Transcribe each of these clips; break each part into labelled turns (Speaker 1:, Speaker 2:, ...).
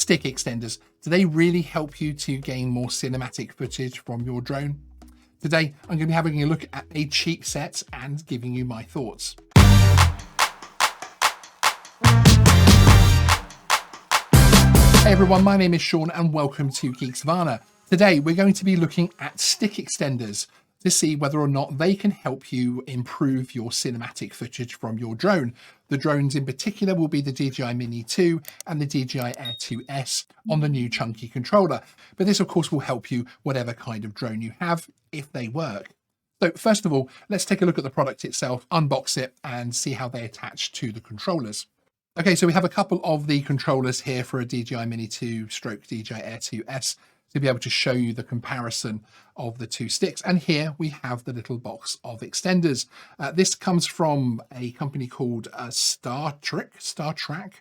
Speaker 1: Stick extenders, do they really help you to gain more cinematic footage from your drone? Today, I'm going to be having a look at a cheap set and giving you my thoughts. Hey everyone, my name is Sean and welcome to Geek Savannah. Today, we're going to be looking at stick extenders to see whether or not they can help you improve your cinematic footage from your drone. The drones in particular will be the DJI Mini 2 and the DJI Air 2S on the new chunky controller. But this of course will help you whatever kind of drone you have if they work. So first of all, let's take a look at the product itself, unbox it and see how they attach to the controllers. Okay, so we have a couple of the controllers here for a DJI Mini 2 stroke DJI Air 2S to be able to show you the comparison of the two sticks. And here we have the little box of extenders. This comes from a company called StarTrack.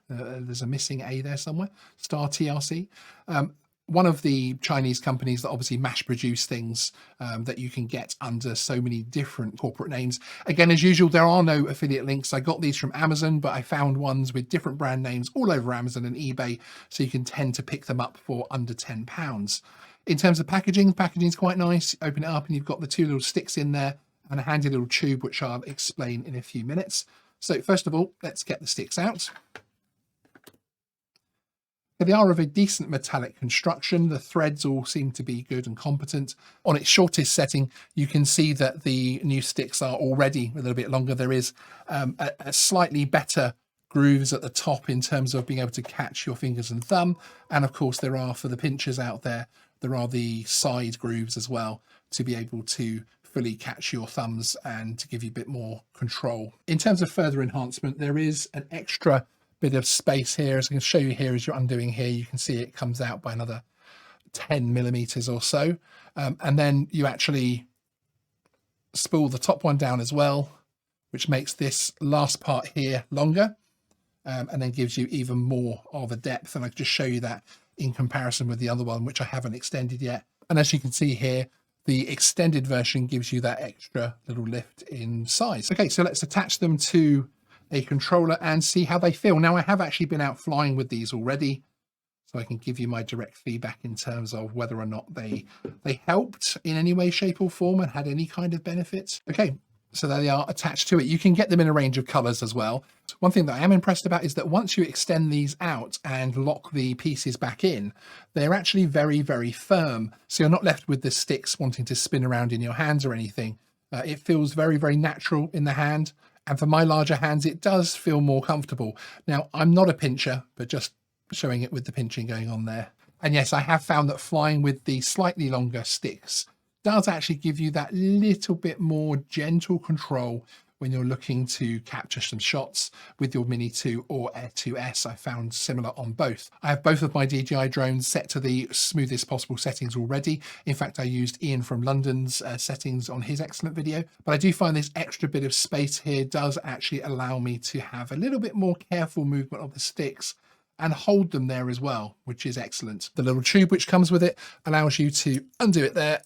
Speaker 1: There's a missing A there somewhere. StarTRC. One of the Chinese companies that obviously mass produce things that you can get under so many different corporate names. Again, as usual, there are no affiliate links. I got these from Amazon, but I found ones with different brand names all over Amazon and eBay, so you can tend to pick them up for under £10. In terms of packaging, the packaging is quite nice. Open it up and you've got the two little sticks in there and a handy little tube, which I'll explain in a few minutes. So first of all, let's get the sticks out. They are of a decent metallic construction. The threads all seem to be good and competent. On its shortest setting, you can see that the new sticks are already a little bit longer. There is a slightly better grooves at the top in terms of being able to catch your fingers and thumb. And of course, there are, for the pinchers out there, there are the side grooves as well to be able to fully catch your thumbs and to give you a bit more control. In terms of further enhancement, there is an extra bit of space here. As I can show you here, as you're undoing here, you can see it comes out by another 10 millimeters or so. And then you actually spool the top one down as well, which makes this last part here longer, and then gives you even more of a depth. And I can just show you that in comparison with the other one, which I haven't extended yet. And as you can see here, the extended version gives you that extra little lift in size. Okay, so let's attach them to a controller and see how they feel. Now, I have actually been out flying with these already, so I can give you my direct feedback in terms of whether or not they helped in any way, shape or form and had any kind of benefits. Okay, so there they are attached to it. You can get them in a range of colors as well. One thing that I am impressed about is that once you extend these out and lock the pieces back in, they're actually very, very firm. So you're not left with the sticks wanting to spin around in your hands or anything. It feels very, very natural in the hand. And for my larger hands, it does feel more comfortable. Now, I'm not a pincher, but just showing it with the pinching going on there. And yes, I have found that flying with the slightly longer sticks does actually give you that little bit more gentle control when you're looking to capture some shots with your Mini 2 or Air 2S. I found similar on both. I have both of my DJI drones set to the smoothest possible settings already. In fact, I used Ian from London's settings on his excellent video, but I do find this extra bit of space here does actually allow me to have a little bit more careful movement of the sticks and hold them there as well, which is excellent. The little tube which comes with it allows you to undo it there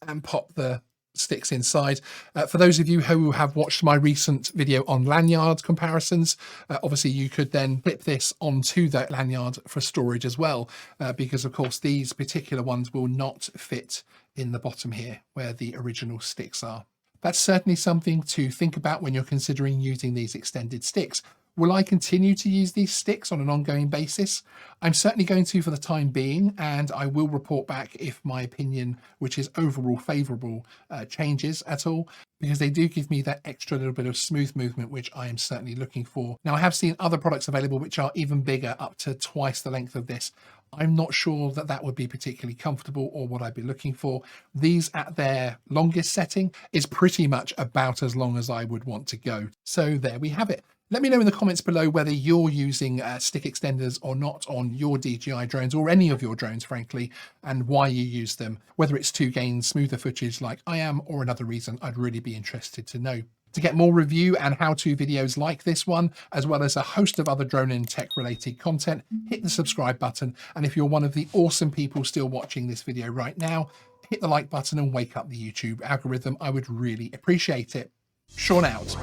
Speaker 1: and pop the sticks inside. For those of you who have watched my recent video on lanyard comparisons, obviously you could then clip this onto that lanyard for storage as well, because of course these particular ones will not fit in the bottom here where the original sticks are. That's certainly something to think about when you're considering using these extended sticks. Will I continue to use these sticks on an ongoing basis? I'm certainly going to for the time being, and I will report back if my opinion, which is overall favourable, changes at all, because they do give me that extra little bit of smooth movement, which I am certainly looking for. Now, I have seen other products available which are even bigger, up to twice the length of this. I'm not sure that that would be particularly comfortable or what I'd be looking for. These at their longest setting is pretty much about as long as I would want to go. So there we have it. Let me know in the comments below whether you're using stick extenders or not on your DJI drones, or any of your drones, frankly, and why you use them. Whether it's to gain smoother footage like I am, or another reason, I'd really be interested to know. To get more review and how-to videos like this one, as well as a host of other drone and tech related content, hit the subscribe button. And if you're one of the awesome people still watching this video right now, hit the like button and wake up the YouTube algorithm. I would really appreciate it. Sean out.